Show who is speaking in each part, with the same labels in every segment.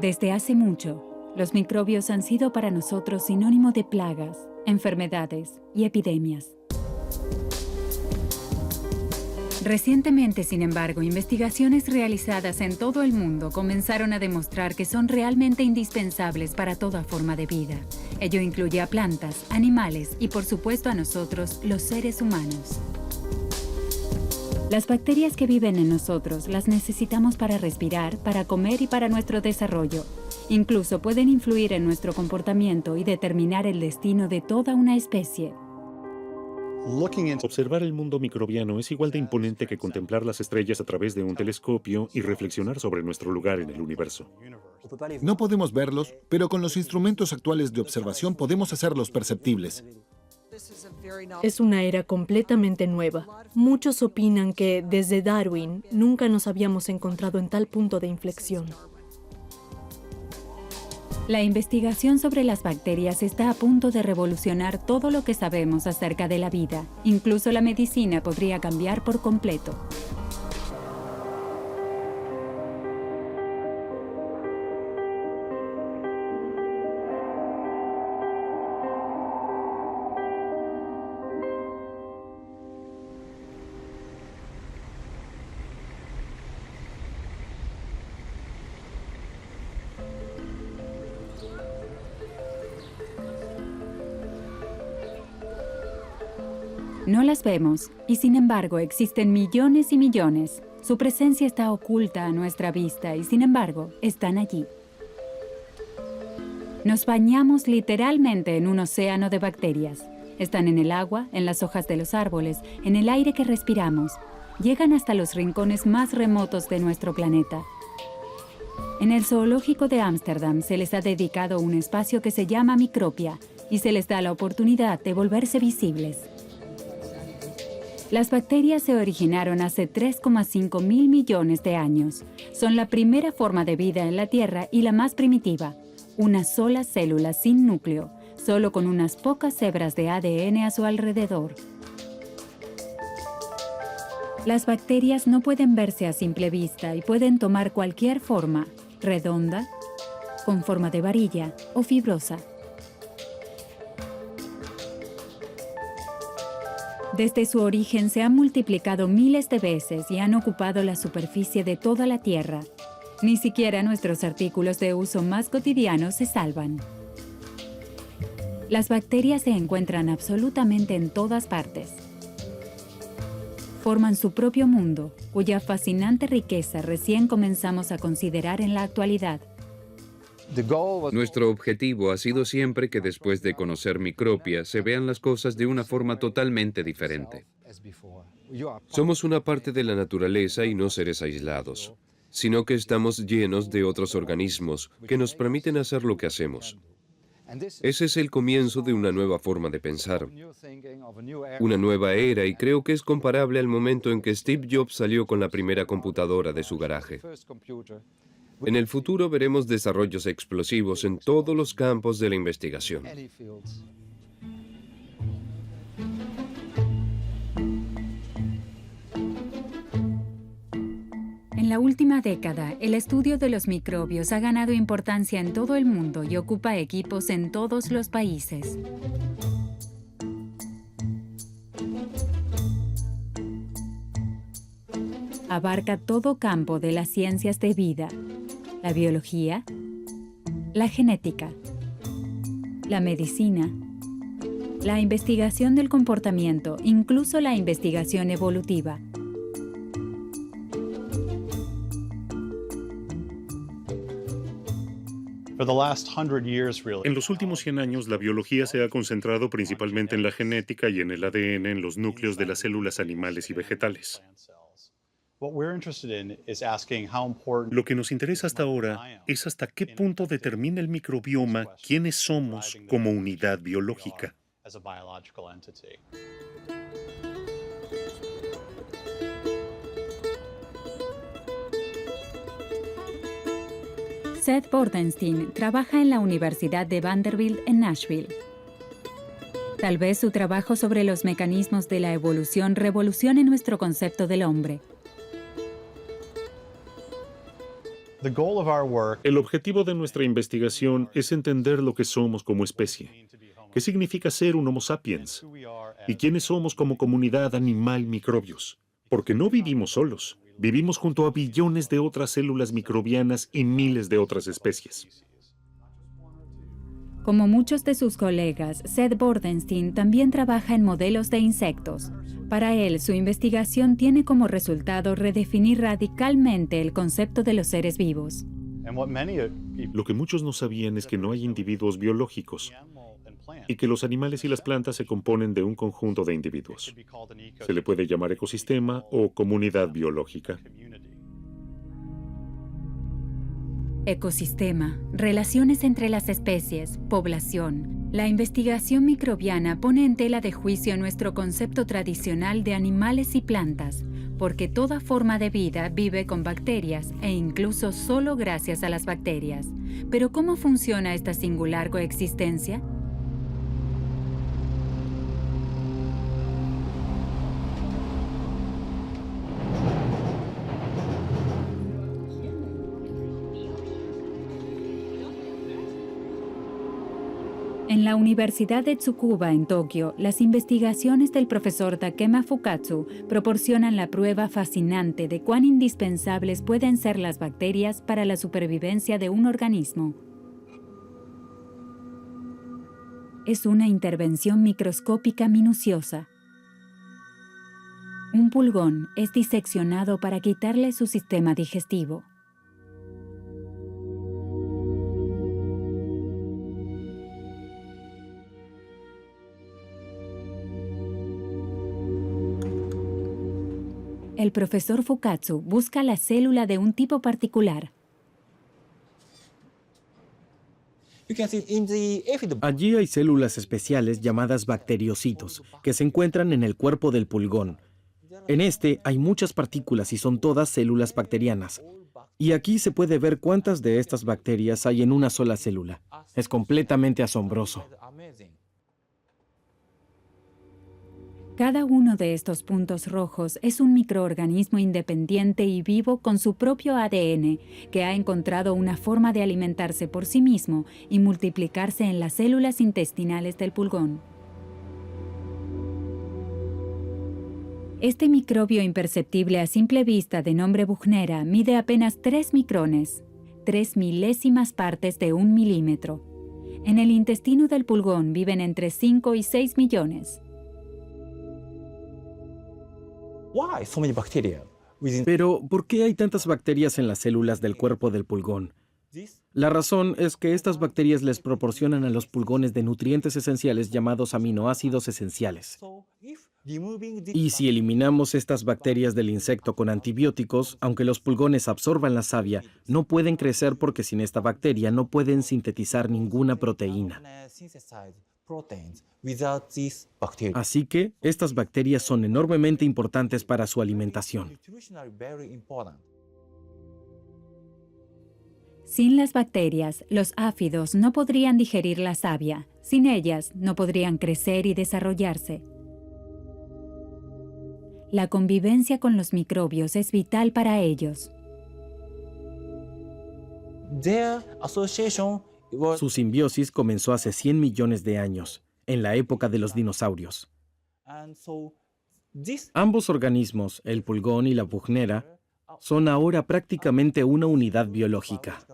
Speaker 1: Desde hace mucho, los microbios han sido para nosotros sinónimo de plagas, enfermedades y epidemias. Recientemente, sin embargo, investigaciones realizadas en todo el mundo comenzaron a demostrar que son realmente indispensables para toda forma de vida. Ello incluye a plantas, animales y, por supuesto, a nosotros, los seres humanos. Las bacterias que viven en nosotros las necesitamos para respirar, para comer y para nuestro desarrollo. Incluso pueden influir en nuestro comportamiento y determinar el destino de toda una especie.
Speaker 2: Observar el mundo microbiano es igual de imponente que contemplar las estrellas a través de un telescopio y reflexionar sobre nuestro lugar en el universo.
Speaker 3: No podemos verlos, pero con los instrumentos actuales de observación podemos hacerlos perceptibles.
Speaker 4: Es una era completamente nueva. Muchos opinan que, desde Darwin, nunca nos habíamos encontrado en tal punto de inflexión.
Speaker 1: La investigación sobre las bacterias está a punto de revolucionar todo lo que sabemos acerca de la vida. Incluso la medicina podría cambiar por completo. No las vemos, y sin embargo existen millones y millones. Su presencia está oculta a nuestra vista y sin embargo están allí. Nos bañamos literalmente en un océano de bacterias. Están en el agua, en las hojas de los árboles, en el aire que respiramos. Llegan hasta los rincones más remotos de nuestro planeta. En el zoológico de Ámsterdam se les ha dedicado un espacio que se llama Micropia y se les da la oportunidad de volverse visibles. Las bacterias se originaron hace 3,5 mil millones de años. Son la primera forma de vida en la Tierra y la más primitiva. Una sola célula sin núcleo, solo con unas pocas hebras de ADN a su alrededor. Las bacterias no pueden verse a simple vista y pueden tomar cualquier forma, redonda, con forma de varilla o fibrosa. Desde su origen se han multiplicado miles de veces y han ocupado la superficie de toda la Tierra. Ni siquiera nuestros artículos de uso más cotidianos se salvan. Las bacterias se encuentran absolutamente en todas partes. Forman su propio mundo, cuya fascinante riqueza recién comenzamos a considerar en la actualidad.
Speaker 5: Nuestro objetivo ha sido siempre que después de conocer Micropia se vean las cosas de una forma totalmente diferente. Somos una parte de la naturaleza y no seres aislados, sino que estamos llenos de otros organismos que nos permiten hacer lo que hacemos. Ese es el comienzo de una nueva forma de pensar, una nueva era, y creo que es comparable al momento en que Steve Jobs salió con la primera computadora de su garaje. En el futuro veremos desarrollos explosivos en todos los campos de la investigación.
Speaker 1: En la última década, el estudio de los microbios ha ganado importancia en todo el mundo y ocupa equipos en todos los países. Abarca todo campo de las ciencias de vida. La biología, la genética, la medicina, la investigación del comportamiento, incluso la investigación evolutiva.
Speaker 2: En los últimos 100 años, la biología se ha concentrado principalmente en la genética y en el ADN en los núcleos de las células animales y vegetales. Lo que nos interesa hasta ahora es hasta qué punto determina el microbioma quiénes somos como unidad biológica.
Speaker 1: Seth Bordenstein trabaja en la Universidad de Vanderbilt en Nashville. Tal vez su trabajo sobre los mecanismos de la evolución revolucione nuestro concepto del hombre.
Speaker 2: El objetivo de nuestra investigación es entender lo que somos como especie. ¿Qué significa ser un Homo sapiens? ¿Y quiénes somos como comunidad animal microbios? Porque no vivimos solos. Vivimos junto a billones de otras células microbianas y miles de otras especies.
Speaker 1: Como muchos de sus colegas, Seth Bordenstein también trabaja en modelos de insectos. Para él, su investigación tiene como resultado redefinir radicalmente el concepto de los seres vivos.
Speaker 2: Lo que muchos no sabían es que no hay individuos biológicos y que los animales y las plantas se componen de un conjunto de individuos. Se le puede llamar ecosistema o comunidad biológica.
Speaker 1: Ecosistema, relaciones entre las especies, población. La investigación microbiana pone en tela de juicio nuestro concepto tradicional de animales y plantas, porque toda forma de vida vive con bacterias e incluso solo gracias a las bacterias. Pero ¿cómo funciona esta singular coexistencia? En la Universidad de Tsukuba, en Tokio, las investigaciones del profesor Takema Fukatsu proporcionan la prueba fascinante de cuán indispensables pueden ser las bacterias para la supervivencia de un organismo. Es una intervención microscópica minuciosa. Un pulgón es diseccionado para quitarle su sistema digestivo. El profesor Fukatsu busca la célula de un tipo particular.
Speaker 6: Allí hay células especiales llamadas bacteriocitos que se encuentran en el cuerpo del pulgón. En este hay muchas partículas y son todas células bacterianas. Y aquí se puede ver cuántas de estas bacterias hay en una sola célula. Es completamente asombroso.
Speaker 1: Cada uno de estos puntos rojos es un microorganismo independiente y vivo con su propio ADN, que ha encontrado una forma de alimentarse por sí mismo y multiplicarse en las células intestinales del pulgón. Este microbio imperceptible a simple vista de nombre Buchnera mide apenas 3 micrones, 3 milésimas partes de 1 milímetro. En el intestino del pulgón viven entre 5 y 6 millones.
Speaker 6: Pero, ¿por qué hay tantas bacterias en las células del cuerpo del pulgón? La razón es que estas bacterias les proporcionan a los pulgones de nutrientes esenciales llamados aminoácidos esenciales. Y si eliminamos estas bacterias del insecto con antibióticos, aunque los pulgones absorban la savia, no pueden crecer porque sin esta bacteria no pueden sintetizar ninguna proteína. Así que estas bacterias son enormemente importantes para su alimentación.
Speaker 1: Sin las bacterias, los áfidos no podrían digerir la savia. Sin ellas, no podrían crecer y desarrollarse. La convivencia con los microbios es vital para ellos.
Speaker 6: Su simbiosis comenzó hace 100 millones de años, en la época de los dinosaurios. Ambos organismos, el pulgón y la Buchnera, son ahora prácticamente una unidad biológica.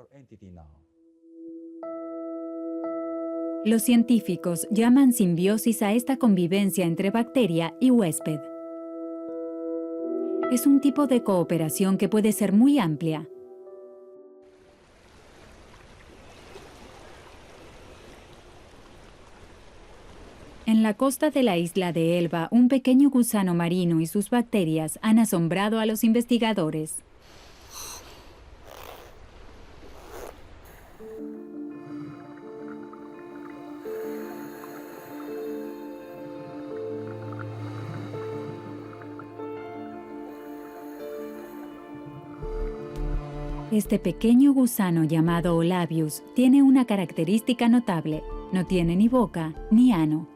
Speaker 1: Los científicos llaman simbiosis a esta convivencia entre bacteria y huésped. Es un tipo de cooperación que puede ser muy amplia. En la costa de la isla de Elba, un pequeño gusano marino y sus bacterias han asombrado a los investigadores. Este pequeño gusano llamado Olabius tiene una característica notable: no tiene ni boca ni ano.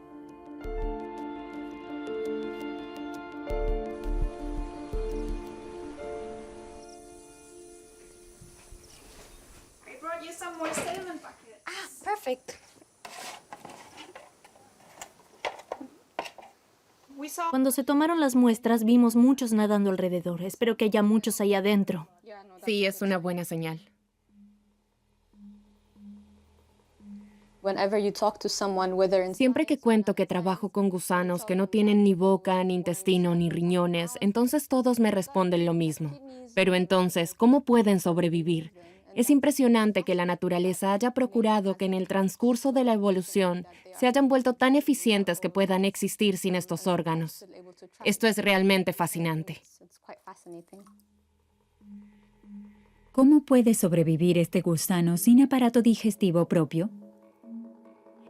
Speaker 7: Perfect.
Speaker 4: Cuando se tomaron las muestras, vimos muchos nadando alrededor. Espero que haya muchos ahí adentro.
Speaker 7: Sí, es una buena señal. Siempre que cuento que trabajo con gusanos que no tienen ni boca, ni intestino, ni riñones, entonces todos me responden lo mismo. Pero entonces, ¿cómo pueden sobrevivir? Es impresionante que la naturaleza haya procurado que en el transcurso de la evolución se hayan vuelto tan eficientes que puedan existir sin estos órganos. Esto es realmente fascinante.
Speaker 1: ¿Cómo puede sobrevivir este gusano sin aparato digestivo propio?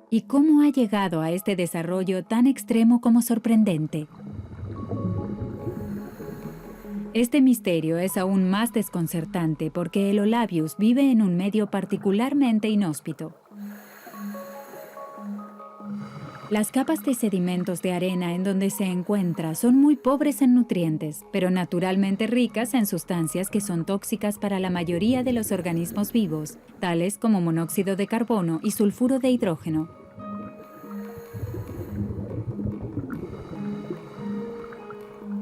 Speaker 1: ¿Y cómo ha llegado a este desarrollo tan extremo como sorprendente? Este misterio es aún más desconcertante porque el Olabius vive en un medio particularmente inhóspito. Las capas de sedimentos de arena en donde se encuentra son muy pobres en nutrientes, pero naturalmente ricas en sustancias que son tóxicas para la mayoría de los organismos vivos, tales como monóxido de carbono y sulfuro de hidrógeno.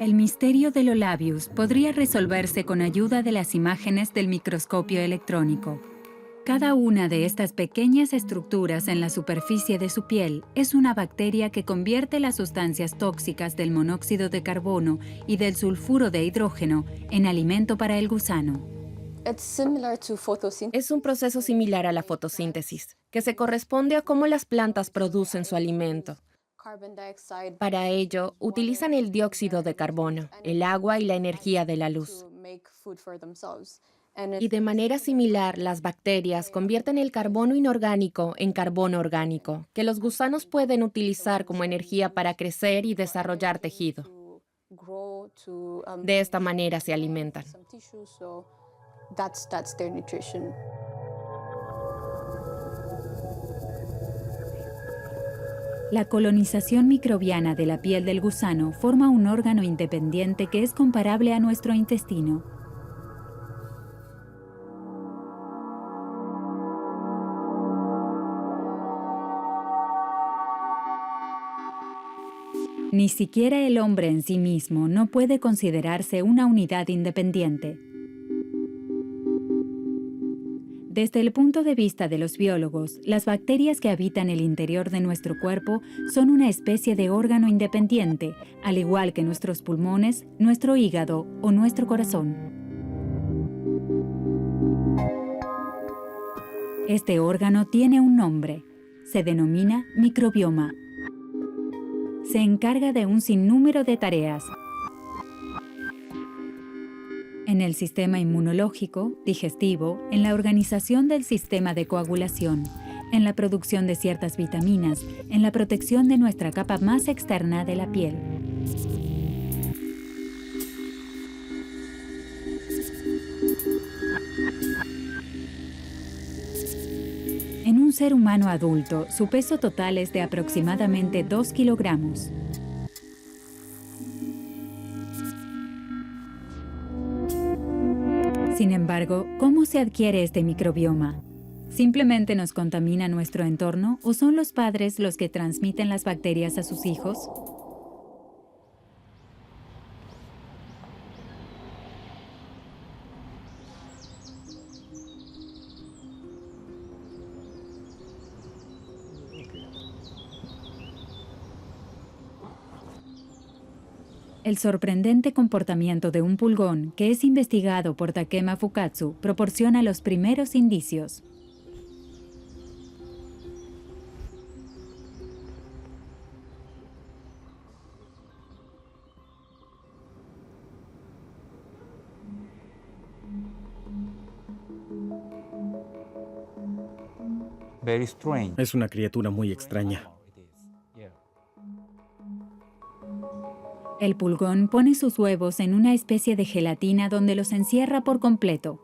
Speaker 1: El misterio del Olabius podría resolverse con ayuda de las imágenes del microscopio electrónico. Cada una de estas pequeñas estructuras en la superficie de su piel es una bacteria que convierte las sustancias tóxicas del monóxido de carbono y del sulfuro de hidrógeno en alimento para el gusano.
Speaker 7: Es un proceso similar a la fotosíntesis, que se corresponde a cómo las plantas producen su alimento. Para ello, utilizan el dióxido de carbono, el agua y la energía de la luz. Y de manera similar, las bacterias convierten el carbono inorgánico en carbono orgánico, que los gusanos pueden utilizar como energía para crecer y desarrollar tejido. De esta manera se alimentan.
Speaker 1: La colonización microbiana de la piel del gusano forma un órgano independiente que es comparable a nuestro intestino. Ni siquiera el hombre en sí mismo no puede considerarse una unidad independiente. Desde el punto de vista de los biólogos, las bacterias que habitan el interior de nuestro cuerpo son una especie de órgano independiente, al igual que nuestros pulmones, nuestro hígado o nuestro corazón. Este órgano tiene un nombre. Se denomina microbioma. Se encarga de un sinnúmero de tareas en el sistema inmunológico, digestivo, en la organización del sistema de coagulación, en la producción de ciertas vitaminas, en la protección de nuestra capa más externa de la piel. En un ser humano adulto, su peso total es de aproximadamente 2 kilogramos. Sin embargo, ¿cómo se adquiere este microbioma? ¿Simplemente nos contamina nuestro entorno o son los padres los que transmiten las bacterias a sus hijos? El sorprendente comportamiento de un pulgón, que es investigado por Takema Fukatsu, proporciona los primeros indicios.
Speaker 6: Es una criatura muy extraña.
Speaker 1: El pulgón pone sus huevos en una especie de gelatina donde los encierra por completo.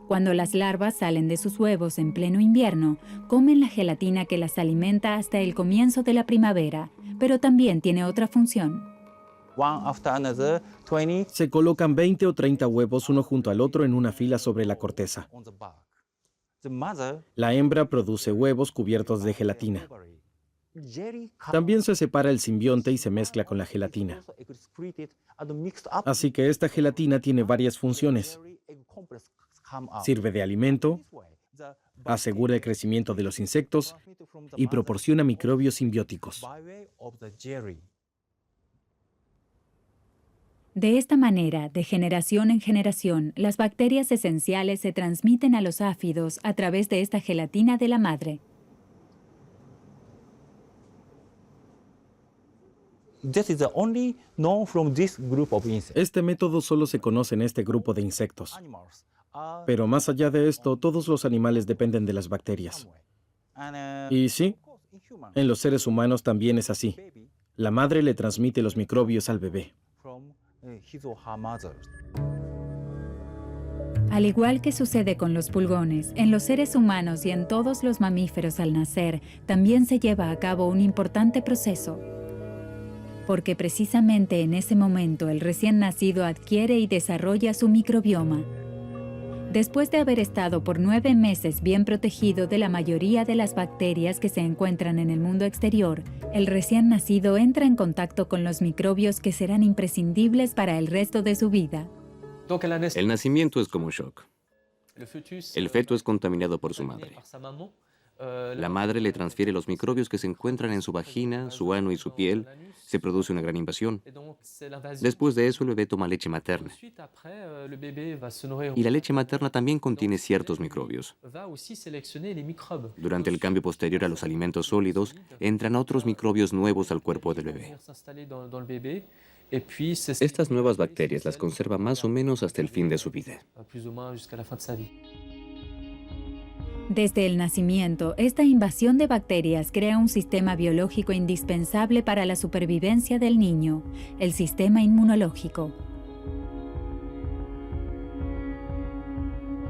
Speaker 1: Cuando las larvas salen de sus huevos en pleno invierno, comen la gelatina que las alimenta hasta el comienzo de la primavera, pero también tiene otra función.
Speaker 6: Se colocan 20 o 30 huevos uno junto al otro en una fila sobre la corteza. La hembra produce huevos cubiertos de gelatina. También se separa el simbionte y se mezcla con la gelatina. Así que esta gelatina tiene varias funciones. Sirve de alimento, asegura el crecimiento de los insectos y proporciona microbios simbióticos.
Speaker 1: De esta manera, de generación en generación, las bacterias esenciales se transmiten a los áfidos a través de esta gelatina de la madre.
Speaker 6: Este método solo se conoce en este grupo de insectos. Pero más allá de esto, todos los animales dependen de las bacterias. Y sí, en los seres humanos también es así. La madre le transmite los microbios al bebé.
Speaker 1: Al igual que sucede con los pulgones, en los seres humanos y en todos los mamíferos al nacer, también se lleva a cabo un importante proceso. Porque precisamente en ese momento el recién nacido adquiere y desarrolla su microbioma. Después de haber estado por 9 meses bien protegido de la mayoría de las bacterias que se encuentran en el mundo exterior, el recién nacido entra en contacto con los microbios que serán imprescindibles para el resto de su vida.
Speaker 8: El nacimiento es como un shock. El feto es contaminado por su madre. La madre le transfiere los microbios que se encuentran en su vagina, su ano y su piel. Se produce una gran invasión. Después de eso, el bebé toma leche materna. Y la leche materna también contiene ciertos microbios. Durante el cambio posterior a los alimentos sólidos, entran otros microbios nuevos al cuerpo del bebé. Estas nuevas bacterias las conserva más o menos hasta el fin de su vida.
Speaker 1: Desde el nacimiento, esta invasión de bacterias crea un sistema biológico indispensable para la supervivencia del niño, el sistema inmunológico.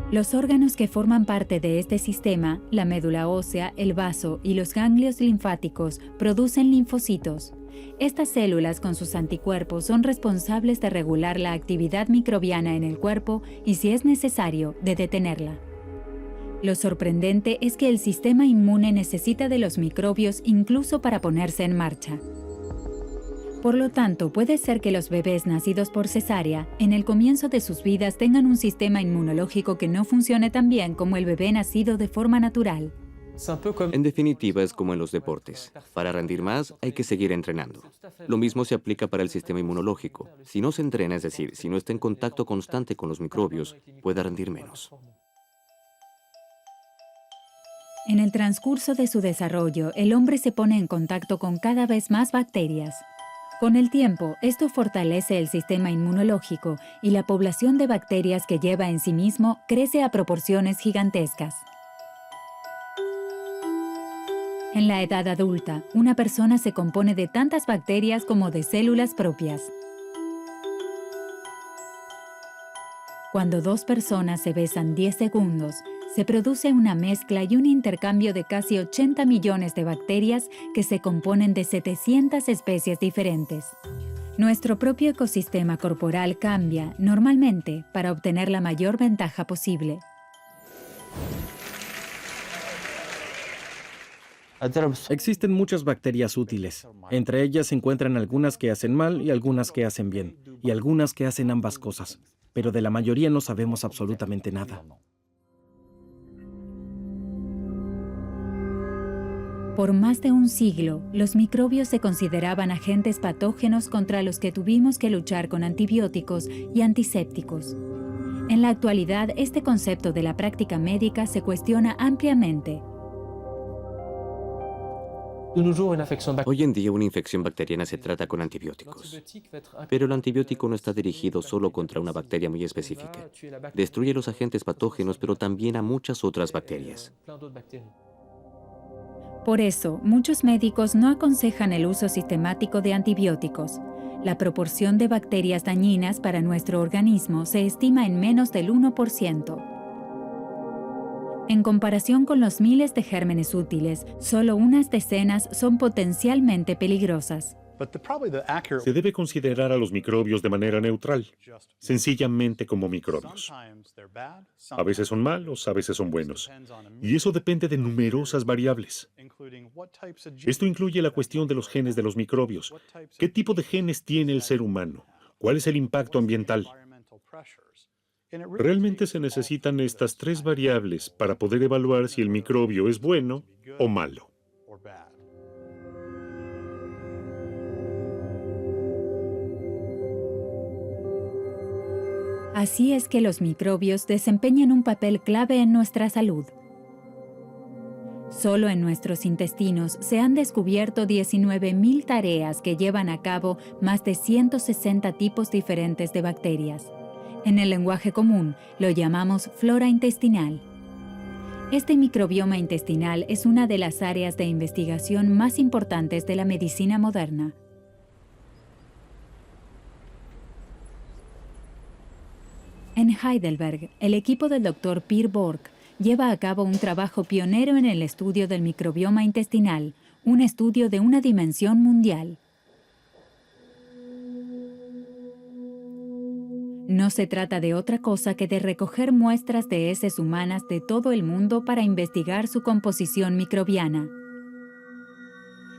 Speaker 1: Los órganos que forman parte de este sistema, la médula ósea, el vaso y los ganglios linfáticos, producen linfocitos. Estas células con sus anticuerpos son responsables de regular la actividad microbiana en el cuerpo y, si es necesario, de detenerla. Lo sorprendente es que el sistema inmune necesita de los microbios incluso para ponerse en marcha. Por lo tanto, puede ser que los bebés nacidos por cesárea, en el comienzo de sus vidas, tengan un sistema inmunológico que no funcione tan bien como el bebé nacido de forma natural.
Speaker 8: En definitiva, es como en los deportes. Para rendir más, hay que seguir entrenando. Lo mismo se aplica para el sistema inmunológico. Si no se entrena, es decir, si no está en contacto constante con los microbios, puede rendir menos.
Speaker 1: En el transcurso de su desarrollo, el hombre se pone en contacto con cada vez más bacterias. Con el tiempo, esto fortalece el sistema inmunológico y la población de bacterias que lleva en sí mismo crece a proporciones gigantescas. En la edad adulta, una persona se compone de tantas bacterias como de células propias. Cuando 2 personas se besan 10 segundos, se produce una mezcla y un intercambio de casi 80 millones de bacterias que se componen de 700 especies diferentes. Nuestro propio ecosistema corporal cambia, normalmente, para obtener la mayor ventaja posible.
Speaker 6: Existen muchas bacterias útiles. Entre ellas se encuentran algunas que hacen mal y algunas que hacen bien, y algunas que hacen ambas cosas. Pero de la mayoría no sabemos absolutamente nada.
Speaker 1: Por más de un siglo, los microbios se consideraban agentes patógenos contra los que tuvimos que luchar con antibióticos y antisépticos. En la actualidad, este concepto de la práctica médica se cuestiona ampliamente.
Speaker 8: Hoy en día una infección bacteriana se trata con antibióticos. Pero el antibiótico no está dirigido solo contra una bacteria muy específica. Destruye los agentes patógenos, pero también a muchas otras bacterias.
Speaker 1: Por eso, muchos médicos no aconsejan el uso sistemático de antibióticos. La proporción de bacterias dañinas para nuestro organismo se estima en menos del 1%. En comparación con los miles de gérmenes útiles, solo unas decenas son potencialmente peligrosas.
Speaker 2: Se debe considerar a los microbios de manera neutral, sencillamente como microbios. A veces son malos, a veces son buenos. Y eso depende de numerosas variables. Esto incluye la cuestión de los genes de los microbios. ¿Qué tipo de genes tiene el ser humano? ¿Cuál es el impacto ambiental? Realmente se necesitan estas tres variables para poder evaluar si el microbio es bueno o malo.
Speaker 1: Así es que los microbios desempeñan un papel clave en nuestra salud. Solo en nuestros intestinos se han descubierto 19.000 tareas que llevan a cabo más de 160 tipos diferentes de bacterias. En el lenguaje común lo llamamos flora intestinal. Este microbioma intestinal es una de las áreas de investigación más importantes de la medicina moderna. En Heidelberg, el equipo del Dr. Per Bork lleva a cabo un trabajo pionero en el estudio del microbioma intestinal, un estudio de una dimensión mundial. No se trata de otra cosa que de recoger muestras de heces humanas de todo el mundo para investigar su composición microbiana.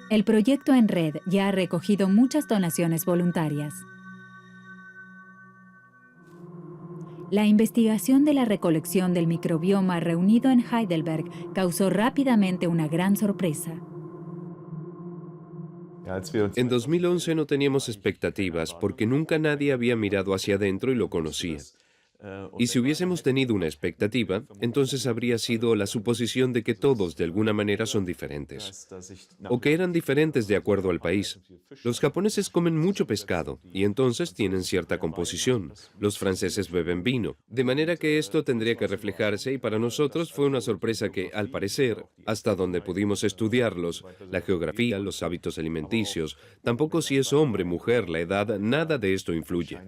Speaker 1: El proyecto en red ya ha recogido muchas donaciones voluntarias. La investigación de la recolección del microbioma reunido en Heidelberg causó rápidamente una gran sorpresa.
Speaker 5: En 2011 no teníamos expectativas porque nunca nadie había mirado hacia adentro y lo conocía. Y si hubiésemos tenido una expectativa, entonces habría sido la suposición de que todos de alguna manera son diferentes, o que eran diferentes de acuerdo al país. Los japoneses comen mucho pescado y entonces tienen cierta composición. Los franceses beben vino, de manera que esto tendría que reflejarse y para nosotros fue una sorpresa que, al parecer, hasta donde pudimos estudiarlos, la geografía, los hábitos alimenticios, tampoco si es hombre, mujer, la edad, nada de esto influye.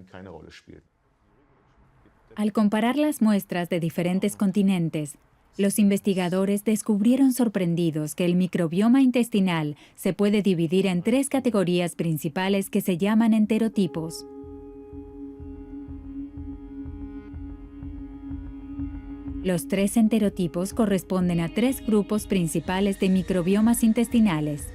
Speaker 1: Al comparar las muestras de diferentes continentes, los investigadores descubrieron sorprendidos que el microbioma intestinal se puede dividir en tres categorías principales que se llaman enterotipos. Los tres enterotipos corresponden a tres grupos principales de microbiomas intestinales.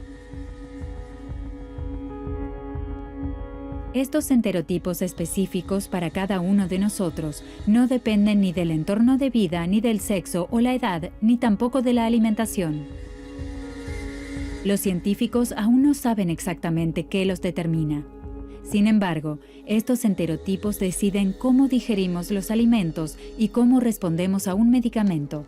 Speaker 1: Estos enterotipos específicos para cada uno de nosotros no dependen ni del entorno de vida, ni del sexo o la edad, ni tampoco de la alimentación. Los científicos aún no saben exactamente qué los determina. Sin embargo, estos enterotipos deciden cómo digerimos los alimentos y cómo respondemos a un medicamento.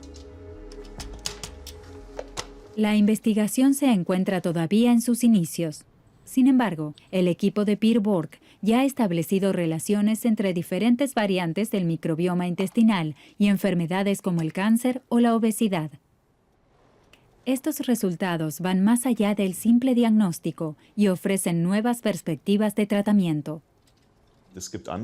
Speaker 1: La investigación se encuentra todavía en sus inicios. Sin embargo, el equipo de Per Bork ya ha establecido relaciones entre diferentes variantes del microbioma intestinal y enfermedades como el cáncer o la obesidad. Estos resultados van más allá del simple diagnóstico y ofrecen nuevas perspectivas de tratamiento.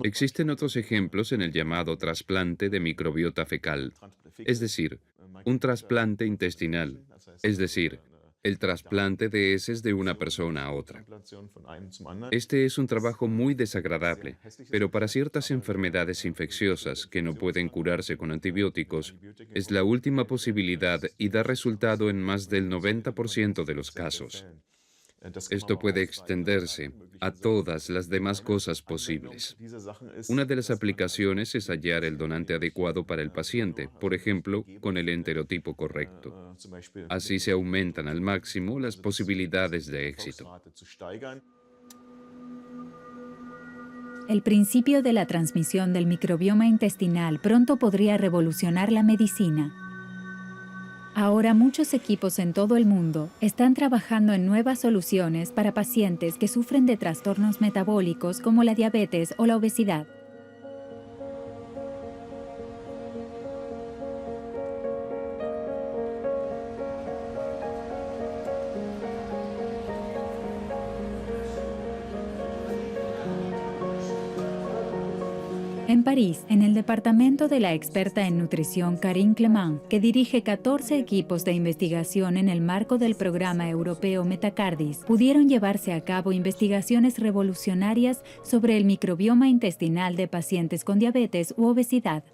Speaker 5: Existen otros ejemplos en el llamado trasplante de microbiota fecal, es decir, un trasplante intestinal, es decir, el trasplante de heces de una persona a otra. Este es un trabajo muy desagradable, pero para ciertas enfermedades infecciosas que no pueden curarse con antibióticos, es la última posibilidad y da resultado en más del 90% de los casos. Esto puede extenderse a todas las demás cosas posibles. Una de las aplicaciones es hallar el donante adecuado para el paciente, por ejemplo, con el enterotipo correcto. Así se aumentan al máximo las posibilidades de éxito.
Speaker 1: El principio de la transmisión del microbioma intestinal pronto podría revolucionar la medicina. Ahora muchos equipos en todo el mundo están trabajando en nuevas soluciones para pacientes que sufren de trastornos metabólicos como la diabetes o la obesidad. En París, en el departamento de la experta en nutrición Karine Clement, que dirige 14 equipos de investigación en el marco del programa europeo Metacardis, pudieron llevarse a cabo investigaciones revolucionarias sobre el microbioma intestinal de pacientes con diabetes u obesidad.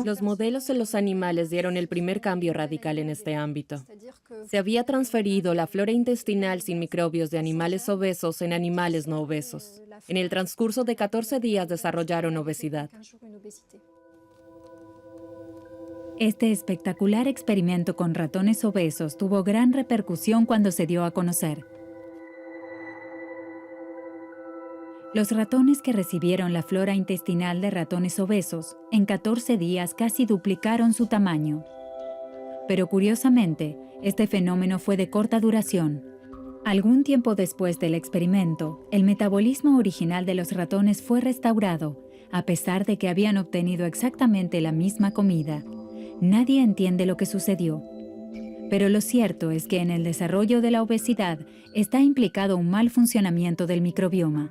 Speaker 7: Los modelos en los animales dieron el primer cambio radical en este ámbito. Se había transferido la flora intestinal sin microbios de animales obesos en animales no obesos. En el transcurso de 14 días desarrollaron obesidad.
Speaker 1: Este espectacular experimento con ratones obesos tuvo gran repercusión cuando se dio a conocer. Los ratones que recibieron la flora intestinal de ratones obesos, en 14 días casi duplicaron su tamaño. Pero curiosamente, este fenómeno fue de corta duración. Algún tiempo después del experimento, el metabolismo original de los ratones fue restaurado, a pesar de que habían obtenido exactamente la misma comida. Nadie entiende lo que sucedió. Pero lo cierto es que en el desarrollo de la obesidad está implicado un mal funcionamiento del microbioma.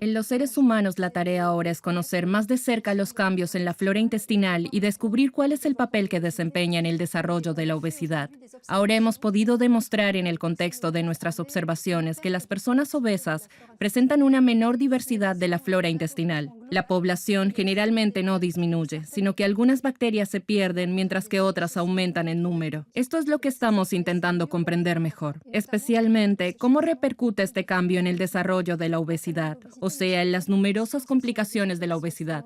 Speaker 7: En los seres humanos, la tarea ahora es conocer más de cerca los cambios en la flora intestinal y descubrir cuál es el papel que desempeña en el desarrollo de la obesidad. Ahora hemos podido demostrar en el contexto de nuestras observaciones que las personas obesas presentan una menor diversidad de la flora intestinal. La población generalmente no disminuye, sino que algunas bacterias se pierden mientras que otras aumentan en número. Esto es lo que estamos intentando comprender mejor, especialmente cómo repercute este cambio en el desarrollo de la obesidad, o sea, en las numerosas complicaciones de la obesidad.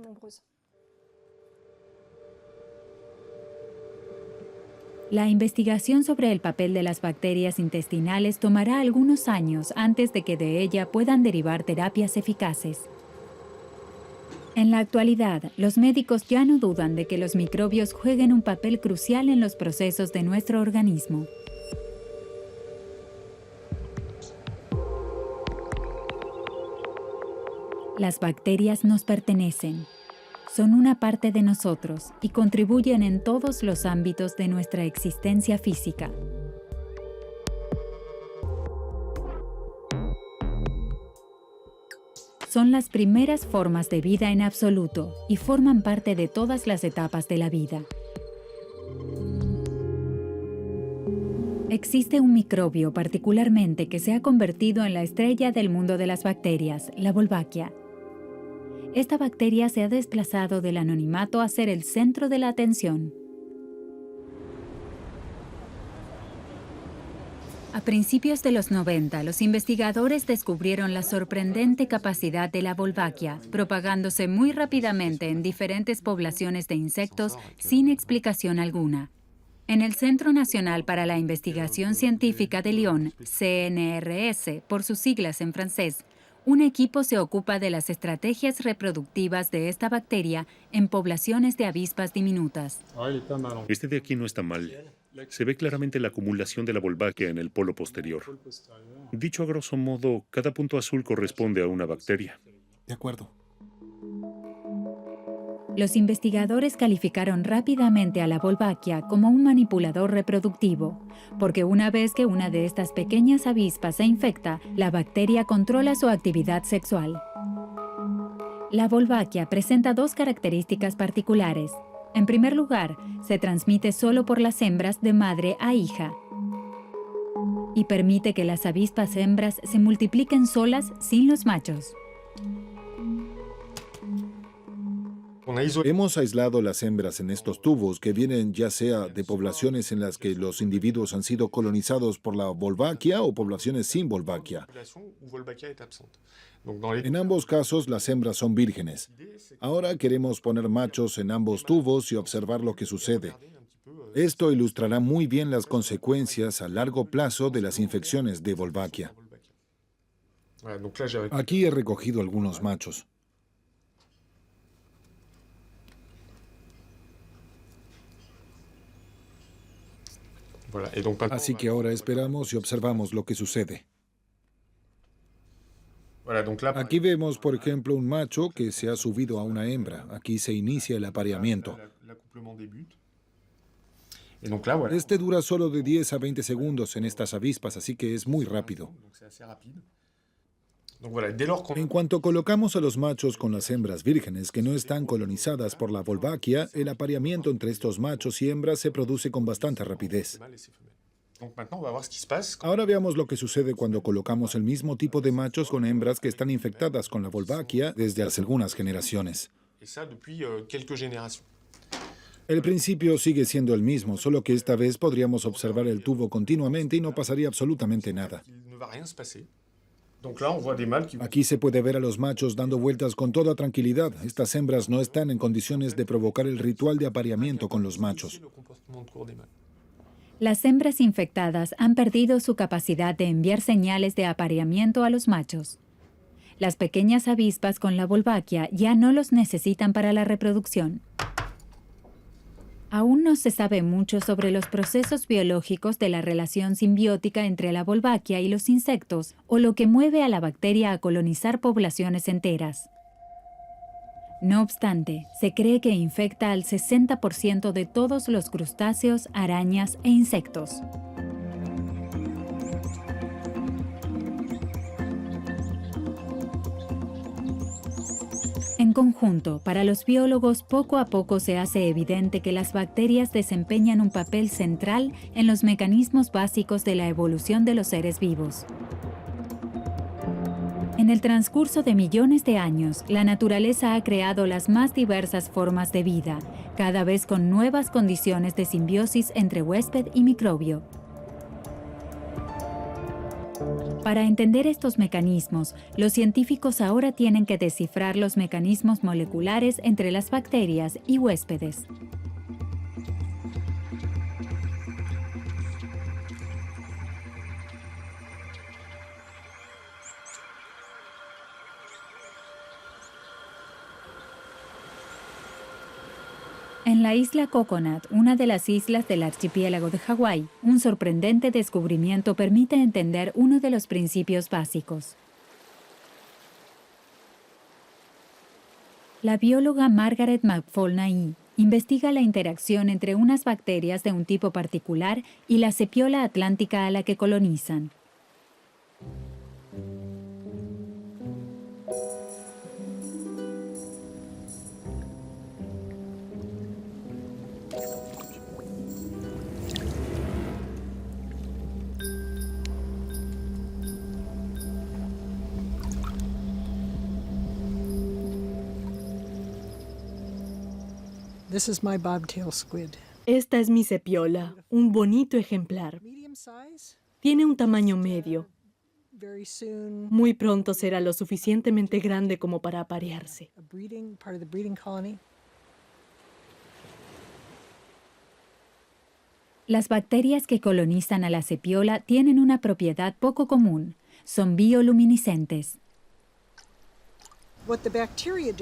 Speaker 1: La investigación sobre el papel de las bacterias intestinales tomará algunos años antes de que de ella puedan derivar terapias eficaces. En la actualidad, los médicos ya no dudan de que los microbios jueguen un papel crucial en los procesos de nuestro organismo. Las bacterias nos pertenecen. Son una parte de nosotros y contribuyen en todos los ámbitos de nuestra existencia física. Son las primeras formas de vida en absoluto y forman parte de todas las etapas de la vida. Existe un microbio particularmente que se ha convertido en la estrella del mundo de las bacterias, la Wolbachia. Esta bacteria se ha desplazado del anonimato a ser el centro de la atención. A principios de los 90, los investigadores descubrieron la sorprendente capacidad de la Wolbachia, propagándose muy rápidamente en diferentes poblaciones de insectos sin explicación alguna. En el Centro Nacional para la Investigación Científica de Lyon, CNRS, por sus siglas en francés, un equipo se ocupa de las estrategias reproductivas de esta bacteria en poblaciones de avispas diminutas.
Speaker 2: Este de aquí no está mal. Se ve claramente la acumulación de la Wolbachia en el polo posterior. Dicho a grosso modo, cada punto azul corresponde a una bacteria.
Speaker 3: De acuerdo.
Speaker 1: Los investigadores calificaron rápidamente a la Wolbachia como un manipulador reproductivo, porque una vez que una de estas pequeñas avispas se infecta, la bacteria controla su actividad sexual. La Wolbachia presenta dos características particulares. En primer lugar, se transmite solo por las hembras de madre a hija y permite que las avispas hembras se multipliquen solas sin los machos.
Speaker 3: Hemos aislado las hembras en estos tubos que vienen ya sea de poblaciones en las que los individuos han sido colonizados por la Wolbachia o poblaciones sin Wolbachia. En ambos casos, las hembras son vírgenes. Ahora queremos poner machos en ambos tubos y observar lo que sucede. Esto ilustrará muy bien las consecuencias a largo plazo de las infecciones de Wolbachia. Aquí he recogido algunos machos. Así que ahora esperamos y observamos lo que sucede. Aquí vemos, por ejemplo, un macho que se ha subido a una hembra. Aquí se inicia el apareamiento. Este dura solo de 10 a 20 segundos en estas avispas, así que es muy rápido. En cuanto colocamos a los machos con las hembras vírgenes que no están colonizadas por la Wolbachia, el apareamiento entre estos machos y hembras se produce con bastante rapidez. Ahora veamos lo que sucede cuando colocamos el mismo tipo de machos con hembras que están infectadas con la Wolbachia desde hace algunas generaciones. El principio sigue siendo el mismo, solo que esta vez podríamos observar el tubo continuamente y no pasaría absolutamente nada. Aquí se puede ver a los machos dando vueltas con toda tranquilidad. Estas hembras no están en condiciones de provocar el ritual de apareamiento con los machos.
Speaker 1: Las hembras infectadas han perdido su capacidad de enviar señales de apareamiento a los machos. Las pequeñas avispas con la Wolbachia ya no los necesitan para la reproducción. Aún no se sabe mucho sobre los procesos biológicos de la relación simbiótica entre la Wolbachia y los insectos o lo que mueve a la bacteria a colonizar poblaciones enteras. No obstante, se cree que infecta al 60% de todos los crustáceos, arañas e insectos. En conjunto, para los biólogos, poco a poco se hace evidente que las bacterias desempeñan un papel central en los mecanismos básicos de la evolución de los seres vivos. En el transcurso de millones de años, la naturaleza ha creado las más diversas formas de vida, cada vez con nuevas condiciones de simbiosis entre huésped y microbio. Para entender estos mecanismos, los científicos ahora tienen que descifrar los mecanismos moleculares entre las bacterias y huéspedes. En la isla Coconut, una de las islas del archipiélago de Hawái, un sorprendente descubrimiento permite entender uno de los principios básicos. La bióloga Margaret McFall-Nahee investiga la interacción entre unas bacterias de un tipo particular y la sepiola atlántica a la que colonizan.
Speaker 9: This is my bobtail squid.
Speaker 4: Esta es mi sepiola, un bonito ejemplar. Tiene un tamaño medio. Muy pronto será lo suficientemente grande como para aparearse.
Speaker 1: Las bacterias que colonizan a la sepiola tienen una propiedad poco común. Son bioluminiscentes.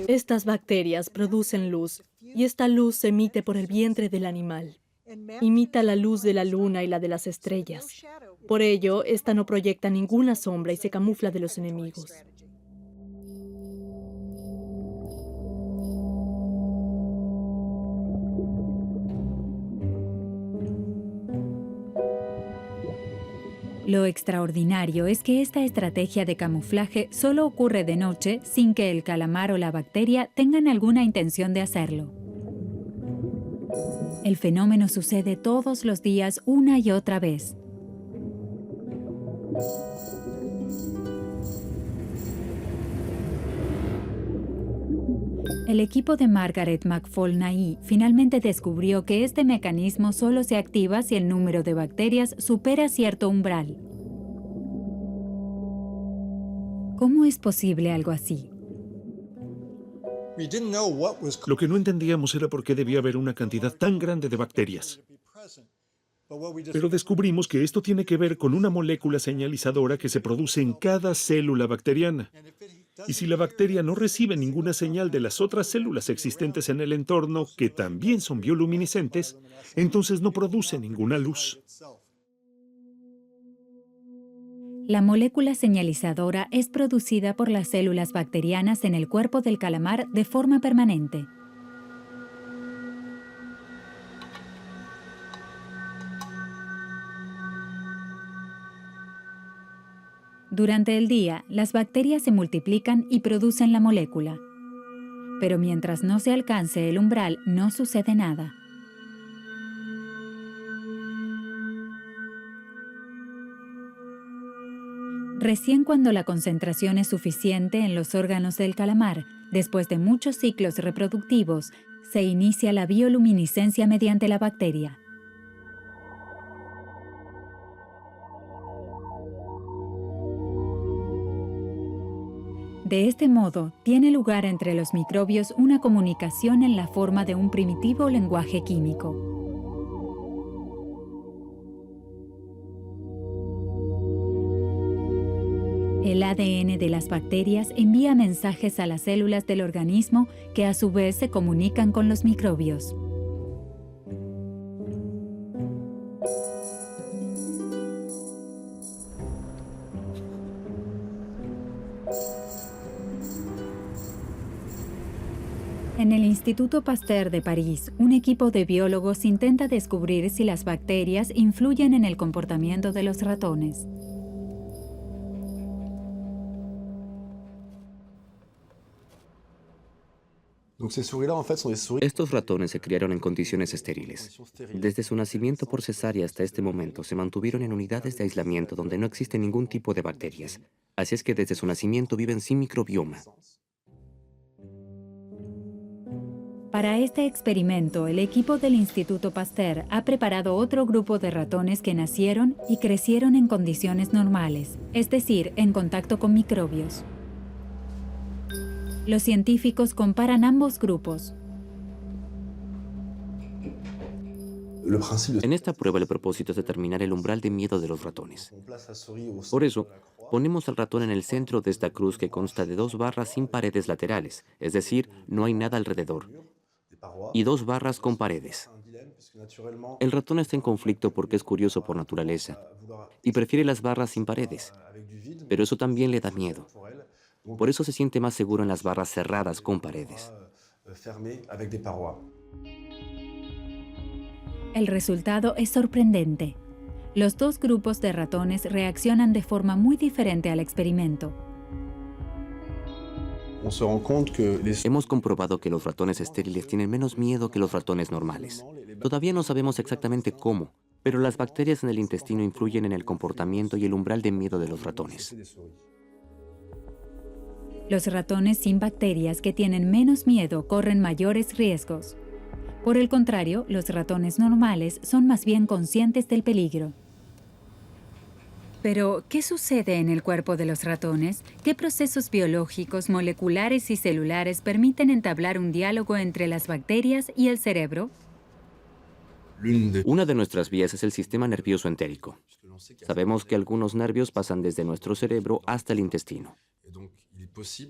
Speaker 4: Estas bacterias producen luz y esta luz se emite por el vientre del animal. Imita la luz de la luna y la de las estrellas. Por ello, esta no proyecta ninguna sombra y se camufla de los enemigos. Lo extraordinario es que esta estrategia de camuflaje solo ocurre de noche sin que el calamar o la bacteria tengan alguna intención de hacerlo. El fenómeno sucede todos los días una y otra vez. El equipo de Margaret McFall-Nahee finalmente descubrió que este mecanismo solo se activa si el número de bacterias supera cierto umbral. ¿Cómo es posible algo así?
Speaker 2: Lo que no entendíamos era por qué debía haber una cantidad tan grande de bacterias. Pero descubrimos que esto tiene que ver con una molécula señalizadora que se produce en cada célula bacteriana. Y si la bacteria no recibe ninguna señal de las otras células existentes en el entorno, que también son bioluminiscentes, entonces no produce ninguna luz.
Speaker 1: La molécula señalizadora es producida por las células bacterianas en el cuerpo del calamar de forma permanente. Durante el día, las bacterias se multiplican y producen la molécula. Pero mientras no se alcance el umbral, no sucede nada. Recién cuando la concentración es suficiente en los órganos del calamar, después de muchos ciclos reproductivos, se inicia la bioluminiscencia mediante la bacteria. De este modo, tiene lugar entre los microbios una comunicación en la forma de un primitivo lenguaje químico. El ADN de las bacterias envía mensajes a las células del organismo que a su vez se comunican con los microbios. En el Instituto Pasteur de París, un equipo de biólogos intenta descubrir si las bacterias influyen en el comportamiento de los ratones.
Speaker 8: Estos ratones se criaron en condiciones estériles. Desde su nacimiento por cesárea hasta este momento se mantuvieron en unidades de aislamiento donde no existe ningún tipo de bacterias. Así es que desde su nacimiento viven sin microbioma.
Speaker 1: Para este experimento, el equipo del Instituto Pasteur ha preparado otro grupo de ratones que nacieron y crecieron en condiciones normales, es decir, en contacto con microbios. Los científicos comparan ambos grupos.
Speaker 8: En esta prueba el propósito es determinar el umbral de miedo de los ratones. Por eso, ponemos al ratón en el centro de esta cruz que consta de 2 barras sin paredes laterales, es decir, no hay nada alrededor, y 2 barras con paredes. El ratón está en conflicto porque es curioso por naturaleza y prefiere las barras sin paredes, pero eso también le da miedo. Por eso se siente más seguro en las barras cerradas con paredes.
Speaker 1: El resultado es sorprendente. Los dos grupos de ratones reaccionan de forma muy diferente al experimento.
Speaker 8: Hemos comprobado que los ratones estériles tienen menos miedo que los ratones normales. Todavía no sabemos exactamente cómo, pero las bacterias en el intestino influyen en el comportamiento y el umbral de miedo de los ratones.
Speaker 1: Los ratones sin bacterias que tienen menos miedo corren mayores riesgos. Por el contrario, los ratones normales son más bien conscientes del peligro. Pero, ¿qué sucede en el cuerpo de los ratones? ¿Qué procesos biológicos, moleculares y celulares permiten entablar un diálogo entre las bacterias y el cerebro?
Speaker 8: Una de nuestras vías es el sistema nervioso entérico. Sabemos que algunos nervios pasan desde nuestro cerebro hasta el intestino.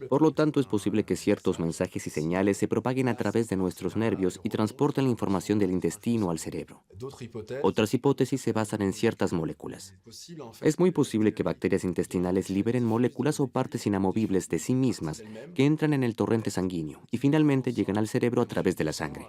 Speaker 8: Por lo tanto, es posible que ciertos mensajes y señales se propaguen a través de nuestros nervios y transporten la información del intestino al cerebro. Otras hipótesis se basan en ciertas moléculas. Es muy posible que bacterias intestinales liberen moléculas o partes inamovibles de sí mismas que entran en el torrente sanguíneo y finalmente llegan al cerebro a través de la sangre.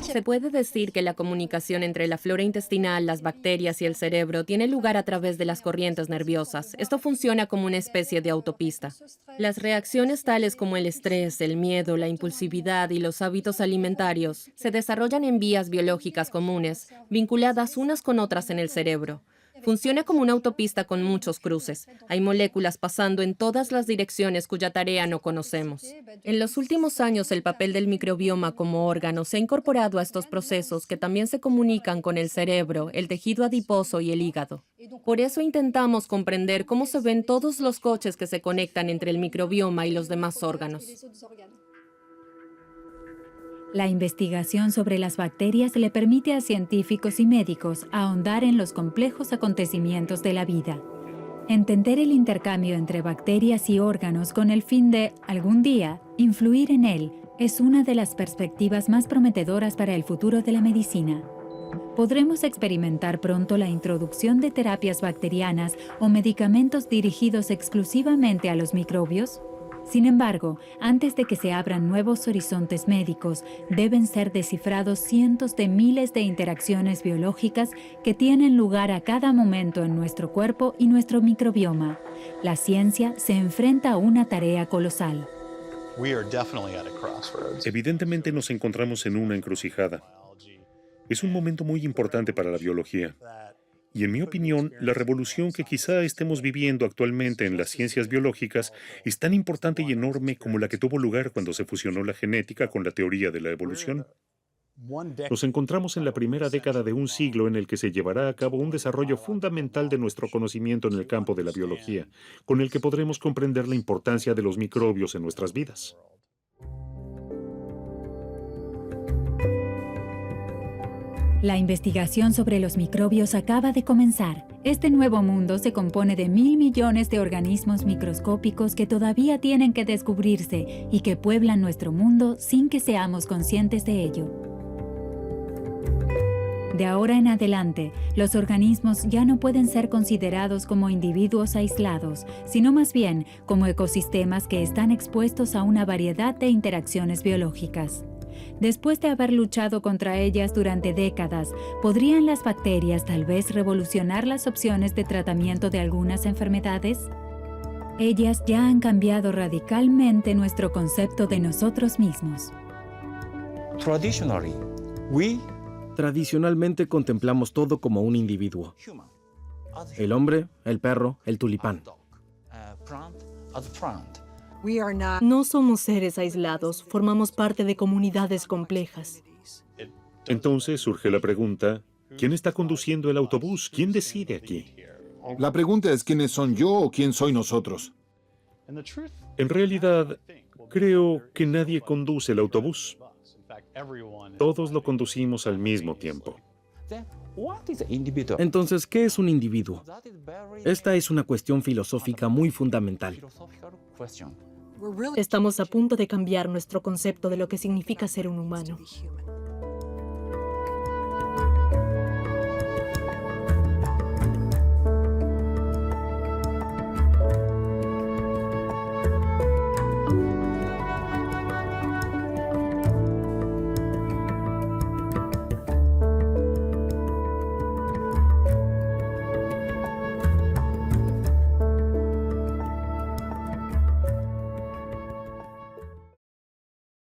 Speaker 7: Se puede decir que la comunicación entre la flora intestinal, las bacterias y el cerebro tiene lugar a través de las corrientes nerviosas. Esto funciona como una especie de autopista. Las reacciones tales como el estrés, el miedo, la impulsividad y los hábitos alimentarios se desarrollan en vías biológicas comunes, vinculadas unas con otras en el cerebro. Funciona como una autopista con muchos cruces. Hay moléculas pasando en todas las direcciones cuya tarea no conocemos. En los últimos años, el papel del microbioma como órgano se ha incorporado a estos procesos que también se comunican con el cerebro, el tejido adiposo y el hígado. Por eso intentamos comprender cómo se ven todos los coches que se conectan entre el microbioma y los demás órganos.
Speaker 1: La investigación sobre las bacterias le permite a científicos y médicos ahondar en los complejos acontecimientos de la vida. Entender el intercambio entre bacterias y órganos con el fin de, algún día, influir en él es una de las perspectivas más prometedoras para el futuro de la medicina. ¿Podremos experimentar pronto la introducción de terapias bacterianas o medicamentos dirigidos exclusivamente a los microbios? Sin embargo, antes de que se abran nuevos horizontes médicos, deben ser descifrados cientos de miles de interacciones biológicas que tienen lugar a cada momento en nuestro cuerpo y nuestro microbioma. La ciencia se enfrenta a una tarea colosal.
Speaker 2: Evidentemente nos encontramos en una encrucijada. Es un momento muy importante para la biología. Y en mi opinión, la revolución que quizá estemos viviendo actualmente en las ciencias biológicas es tan importante y enorme como la que tuvo lugar cuando se fusionó la genética con la teoría de la evolución. Nos encontramos en la primera década de un siglo en el que se llevará a cabo un desarrollo fundamental de nuestro conocimiento en el campo de la biología, con el que podremos comprender la importancia de los microbios en nuestras vidas.
Speaker 1: La investigación sobre los microbios acaba de comenzar. Este nuevo mundo se compone de 1.000 millones de organismos microscópicos que todavía tienen que descubrirse y que pueblan nuestro mundo sin que seamos conscientes de ello. De ahora en adelante, los organismos ya no pueden ser considerados como individuos aislados, sino más bien como ecosistemas que están expuestos a una variedad de interacciones biológicas. Después de haber luchado contra ellas durante décadas, ¿podrían las bacterias tal vez revolucionar las opciones de tratamiento de algunas enfermedades? Ellas ya han cambiado radicalmente nuestro concepto de nosotros mismos.
Speaker 6: Tradicionalmente contemplamos todo como un individuo. El hombre, el perro, el tulipán.
Speaker 4: No somos seres aislados, formamos parte de comunidades complejas.
Speaker 2: Entonces surge la pregunta, ¿quién está conduciendo el autobús? ¿Quién decide aquí?
Speaker 3: La pregunta es quiénes son yo o quién soy nosotros.
Speaker 2: En realidad, creo que nadie conduce el autobús. Todos lo conducimos al mismo tiempo.
Speaker 6: Entonces, ¿qué es un individuo? Esta es una cuestión filosófica muy fundamental.
Speaker 4: Estamos a punto de cambiar nuestro concepto de lo que significa ser un humano.